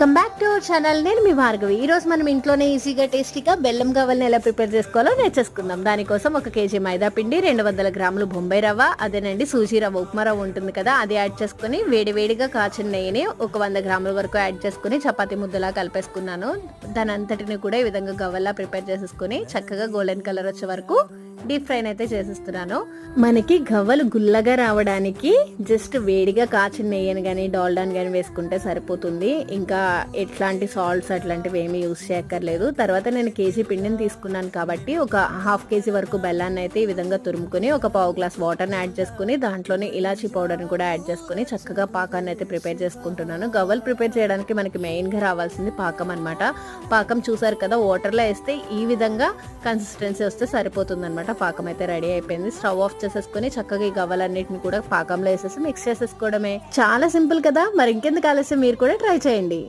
Come back to our channel. నేను మీ భార్గవి. ఈ రోజు మనం ఇంట్లోనే ఈజీగా టేస్టీగా బెల్లం గవ్వల్ని ఎలా ప్రిపేర్ చేసుకోవాలో నేర్చేసుకుందాం. దానికోసం 1 కేజీ మైదా పిండి, 200 గ్రాములు బొంబాయి రవ్వ, అదేనండి సూజీ రవ్వ, ఉప్మా రవ్వ ఉంటుంది కదా, అది యాడ్ చేసుకుని వేడివేడిగా కాచిన నెయ్యిని 100 గ్రాముల వరకు యాడ్ చేసుకుని చపాతీ ముద్దలా కలిపేసుకున్నాను. దాని అంతటిని కూడా ఈ విధంగా గవ్వల్లా ప్రిపేర్ చేసేసుకుని చక్కగా గోల్డెన్ కలర్ వచ్చే వరకు డీప్ ఫ్రైన్ అయితే చేసేస్తున్నాను. మనకి గవ్వలు గుల్లగా రావడానికి జస్ట్ వేడిగా కాచిన నెయ్యిని కానీ డాల్డాని కానీ వేసుకుంటే సరిపోతుంది. ఇంకా ఎట్లాంటి సాల్ట్స్ అట్లాంటివి ఏమీ యూస్ చేయక్కర్లేదు. తర్వాత నేను కేజీ పిండిని తీసుకున్నాను కాబట్టి 1/2 కేజీ వరకు బెల్లాన్ని అయితే ఈ విధంగా తురుముకొని 1 గ్లాస్ వాటర్ని యాడ్ చేసుకుని దాంట్లోనే ఇలాచీ పౌడర్ని కూడా యాడ్ చేసుకుని చక్కగా పాకాన్ని అయితే ప్రిపేర్ చేసుకుంటున్నాను. గవ్వలు ప్రిపేర్ చేయడానికి మనకి మెయిన్గా రావాల్సింది పాకం అనమాట. పాకం చూసారు కదా, వాటర్లో వేస్తే ఈ విధంగా కన్సిస్టెన్సీ వస్తే సరిపోతుంది అనమాట. పాకం అయితే రెడీ అయిపోయింది. స్టవ్ ఆఫ్ చేసేసుకుని చక్కగా ఈ గవ్వలన్నిటిని కూడా పాకంలో వేసేసి మిక్స్ చేసేసుకోవడమే. చాలా సింపుల్ కదా. మరి ఇంకెందుకు ఆలస్యం, మీరు కూడా ట్రై చేయండి.